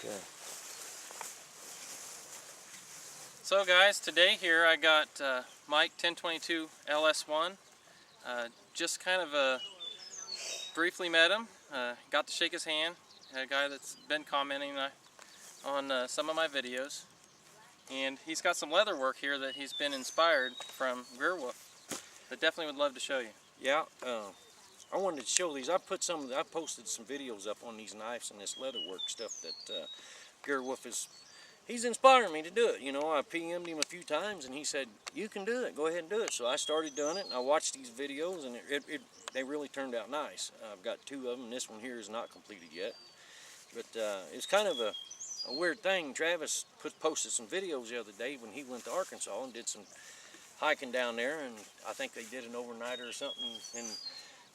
Okay. So guys, today here I got Mike 1022 LS1. Just kind of briefly met him, got to shake his hand, a guy that's been commenting on some of my videos. And he's got some leather work here that he's been inspired from Wolf. That definitely would love to show you. Yeah, I wanted to show these. I posted some videos up on these knives and this leather work stuff that Wolf he's inspiring me to do it. You know, I PM'd him a few times and he said, you can do it, go ahead and do it. So I started doing it and I watched these videos and they really turned out nice. I've got 2 of them. This one here is not completed yet. But it's kind of a weird thing. Travis posted some videos the other day when he went to Arkansas and did some hiking down there, and I think they did an overnighter or something. And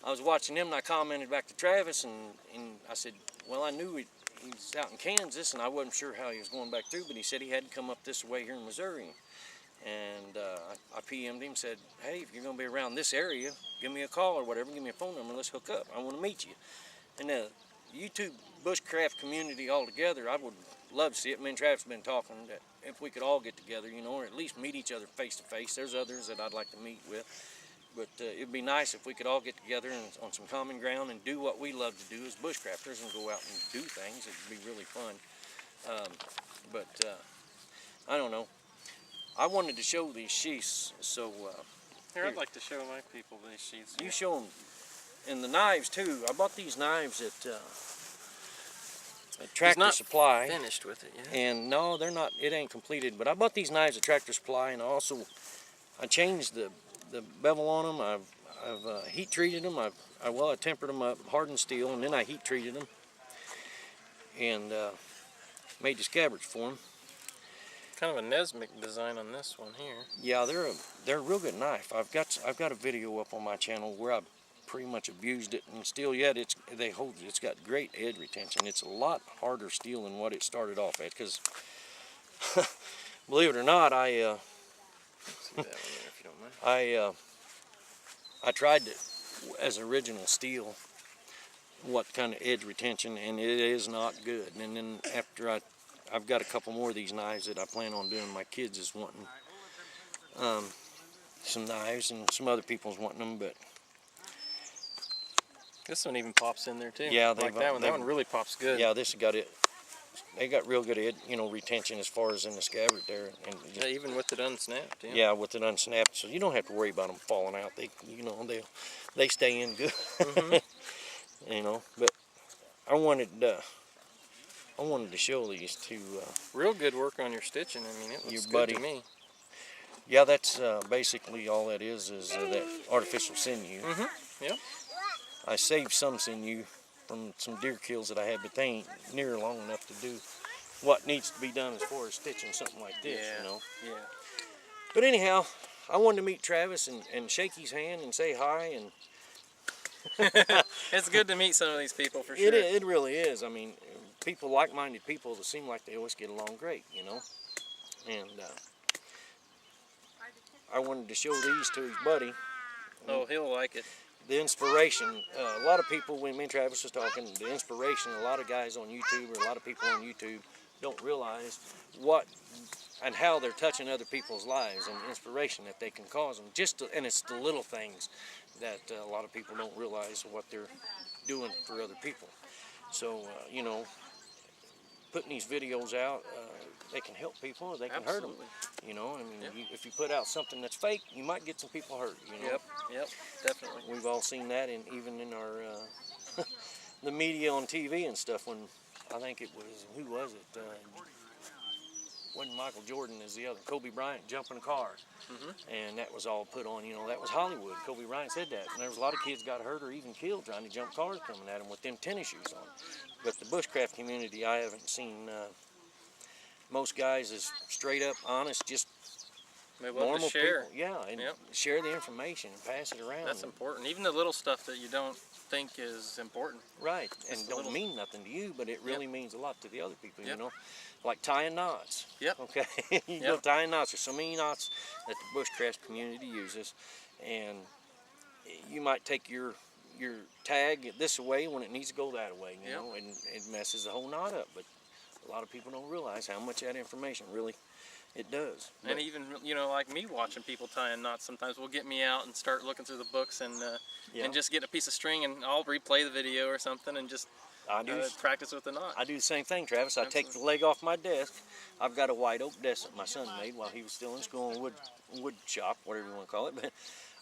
I was watching him and I commented back to Travis and I said, well, I knew he's out in Kansas and I wasn't sure how he was going back through, but he said he had to come up this way here in Missouri. And I PM'd him, said, hey, if you're going to be around this area, give me a call or whatever, give me a phone number, let's hook up. I want to meet you. And the YouTube bushcraft community altogether, I would love to see it. Me and Travis have been talking that if we could all get together, you know, or at least meet each other face to face. There's others that I'd like to meet with. But it'd be nice if we could all get together and on some common ground and do what we love to do as bushcrafters and go out and do things. It'd be really fun. I don't know. I wanted to show these sheaths, so... Here, I'd like to show my people these sheaths. You show them. And the knives, too. I bought these knives at Tractor Supply. Finished with it, yeah. And no, they're not. It ain't completed. But I bought these knives at Tractor Supply, and I changed the bevel on them. I've heat treated them. I tempered them up, hardened steel, and then I heat treated them, and made the scabbards for them. Kind of a Nesmic design on this one here. Yeah, they're a real good knife. I've got a video up on my channel where I pretty much abused it, and still yet it's got great edge retention. It's a lot harder steel than what it started off at, because believe it or not, I tried it as original steel, what kind of edge retention, and it is not good. And then after I've got a couple more of these knives that I plan on doing. My kids is wanting some knives, and some other people's wanting them, but this one even pops in there too. Yeah, like that one. That one really pops good. Yeah, this got it. They got real good, retention as far as in the scabbard there. And yeah, even with it unsnapped. Yeah. Yeah, with it unsnapped, so you don't have to worry about them falling out. They stay in good. Mm-hmm. But I wanted to show these to. Real good work on your stitching. I mean, it looks good to me. Yeah, that's basically all that is that artificial sinew. Mm-hmm. Yep. I saved some sinew from some deer kills that I had, but they ain't near long enough to do what needs to be done as far as stitching something like this, Yeah. But anyhow, I wanted to meet Travis and shake his hand and say hi. And it's good to meet some of these people, for sure. It really is. I mean, people, like-minded people, that seem like they always get along great, And I wanted to show these to his buddy. Oh, he'll like it. The inspiration, a lot of people, when me and Travis was talking, the inspiration, a lot of guys on YouTube, or a lot of people on YouTube, don't realize what and how they're touching other people's lives, and the inspiration that they can cause them. And it's the little things that a lot of people don't realize what they're doing for other people. So, putting these videos out, they can help people, or they can hurt them. If you put out something that's fake, you might get some people hurt. Yep, definitely. We've all seen that, and even in our the media on TV and stuff. When I think it was, who was it? Wasn't Michael Jordan, as the other, Kobe Bryant jumping a car, and that was all put on. That was Hollywood. Kobe Bryant said that, and there was a lot of kids got hurt or even killed trying to jump cars coming at them with them tennis shoes on. But the bushcraft community, I haven't seen most guys is straight up honest, just normal share. people. Yeah, and share the information and pass it around. That's important. Even the little stuff that you don't think is important. Right, and don't mean nothing to you, but it really means a lot to the other people, Like tying knots. Okay, you know, tying knots. There's so many knots that the bushcraft community uses, and you might take your tag this way when it needs to go that way, and it messes the whole knot up. But A lot of people don't realize how much that information really it does. And But, even, you know, like me watching people tying knots sometimes will get me out and start looking through the books and yeah, just get a piece of string and I'll replay the video or something and just I do. practice with the knot. I do the same thing, Travis. I take the Absolutely. leg off my desk. I've got a white oak desk that my son made while he was still in school in wood shop, whatever you want to call it. But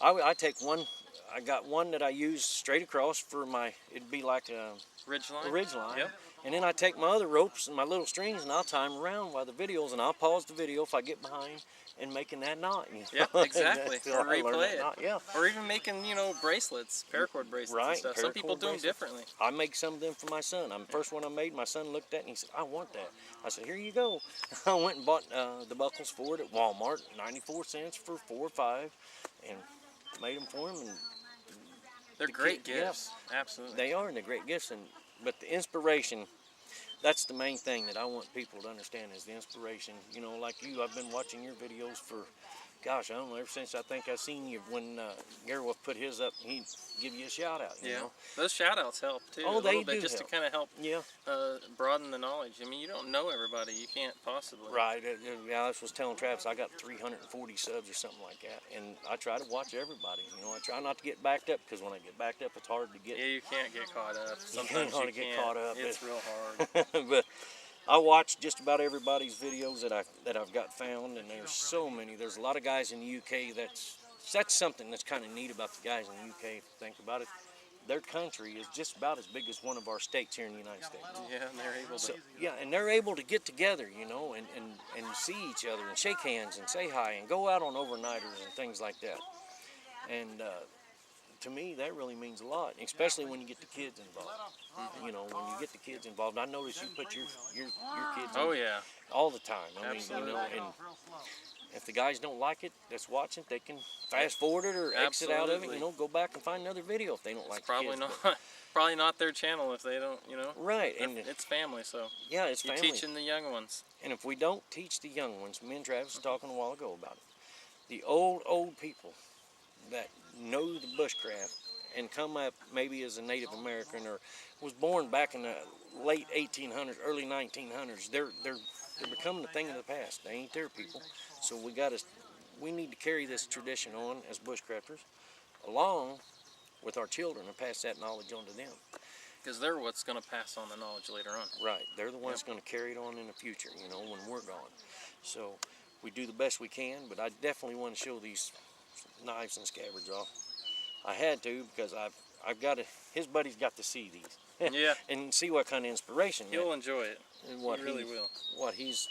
I take one. I got one that I use straight across for my. It'd be like a Ridge line. ridge line. Yep. And then I take my other ropes and my little strings and I'll tie them around while the videos, and I'll pause the video if I get behind and making that knot. You know? Yep, exactly. That's Or how I learned replay that it. knot, yeah. Or even making, you know, bracelets, paracord bracelets Right, and stuff. Some people paracord do them bracelets. differently. I make some of them for my son. The first one I made, my son looked at it and he said, I want that. I said, here you go. I went and bought the buckles for it at Walmart, 94 cents for 4 or 5, and made them for him. And They're great kid- yeah. gifts. Absolutely. they are, and they're great gifts. But the inspiration, that's the main thing that I want people to understand is the inspiration. You know, like you, I've been watching your videos for, gosh, I don't know, ever since I think I seen you when Gary Wolf put his up, he'd give you a shout out, you know. Those shout outs help too. Oh, a they little bit do just help. to kind of help Yeah. broaden the knowledge. I mean, you don't know everybody. You can't possibly. Right. Yeah, I was telling Travis I got 340 subs or something like that, and I try to watch everybody. You know, I try not to get backed up because when I get backed up, it's hard to get. Yeah, you can't get caught up. Sometimes can't you get can't. caught up, It's but- real hard. But I watch just about everybody's videos that I've got found, and there's so many. There's a lot of guys in the UK. That's something that's kind of neat about the guys in the UK. If you think about it, their country is just about as big as one of our states here in the United States. Yeah, and they're able to. So, yeah, and they're able to get together, you know, and see each other and shake hands and say hi and go out on overnighters and things like that. And to me, that really means a lot, especially when you get the kids involved. You know, when you get the kids involved, I notice you put your kids Oh in yeah. all the time. I mean, Absolutely. you know, and if the guys don't like it that's watching, they can fast forward it or exit out of it. Absolutely. You know, go back and find another video if they don't like It's probably the kids. not. Probably not their channel if they don't. You know. Right, and It's family, so yeah, it's you're family. teaching the young ones. And if we don't teach the young ones, me and Travis were talking a while ago about it, the old people that know the bushcraft and come up maybe as a Native American or was born back in the late 1800s, early 1900s, they're becoming a thing of the past. They ain't their people. So we need to carry this tradition on as bushcrafters along with our children and pass that knowledge on to them. Because they're what's going to pass on the knowledge later on. Right, they're the ones going to carry it on in the future, you know, when we're gone. So we do the best we can, but I definitely want to show these knives and scabbards off. I had to because I've got to, his buddy's got to see these. Yeah. And see what kind of inspiration He'll enjoy it. and what He really will. what he's,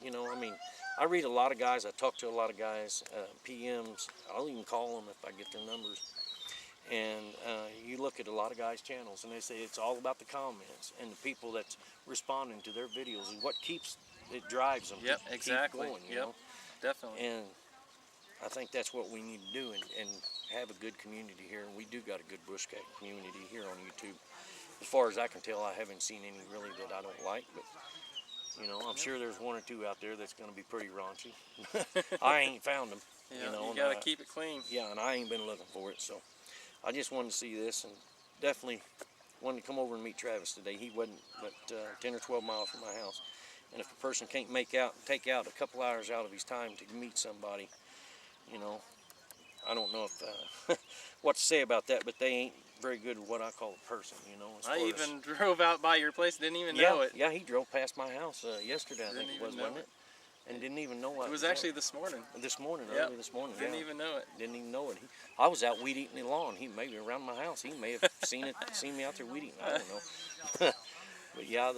you know, I mean, I read a lot of guys, I talk to a lot of guys, PMs, I'll even call them if I get their numbers. And you look at a lot of guys' channels and they say it's all about the comments and the people that's responding to their videos and what drives them Yep, to exactly. keep going, you Yep, know? definitely. And I think that's what we need to do and have a good community here. And we do got a good bushcat community here on YouTube. As far as I can tell, I haven't seen any really that I don't like, but you know, I'm sure there's one or two out there that's going to be pretty raunchy. I ain't found them. Yeah, you know, you and got to keep it clean. Yeah, and I ain't been looking for it, so I just wanted to see this and definitely wanted to come over and meet Travis today. He wasn't but 10 or 12 miles from my house. And if a person can't take out a couple hours out of his time to meet somebody, you know, I don't know if what to say about that, but they ain't very good at what I call a person, you know. As I far as, even drove out by your place, didn't even know it. Yeah, he drove past my house yesterday, I think Didn't it was, even know wasn't it? And didn't even know what It was actually this morning. this morning, Yep. early this morning. Didn't yeah. even know it. Didn't even know it. I was out weed eating the lawn. He maybe around my house. He may have seen me out there weed eating. I don't know. But yeah,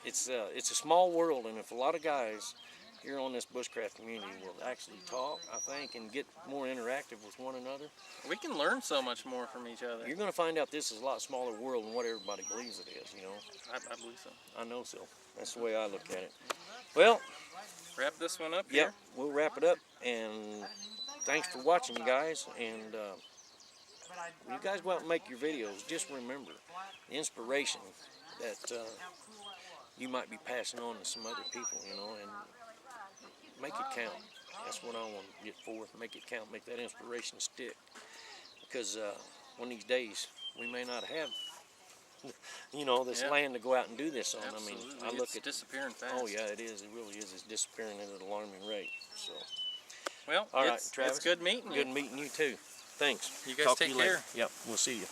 it's a small world, and if a lot of guys here on this bushcraft community will actually talk, I think, and get more interactive with one another, We can learn so much more from each other. you're going to find out this is a lot smaller world than what everybody believes it is. You know, I believe so. I know so. That's the way I look at it. Well, Wrap this one up yeah, here. we'll wrap it up, and thanks for watching, you guys. And when you guys go out and make your videos, just remember the inspiration that you might be passing on to some other people, you know, and make it count. That's what I want to get forth. Make it count. Make that inspiration stick. Because one of these days, we may not have you know, this Yeah. land to go out and do this on. Absolutely. I mean, I look it's at. disappearing fast. Oh yeah, it is. It really is. It's disappearing at an alarming rate. So. Well, All right, it's Travis. good meeting you. Good meeting you too. Thanks. You guys Talk take to you later. care. Yep. We'll see you.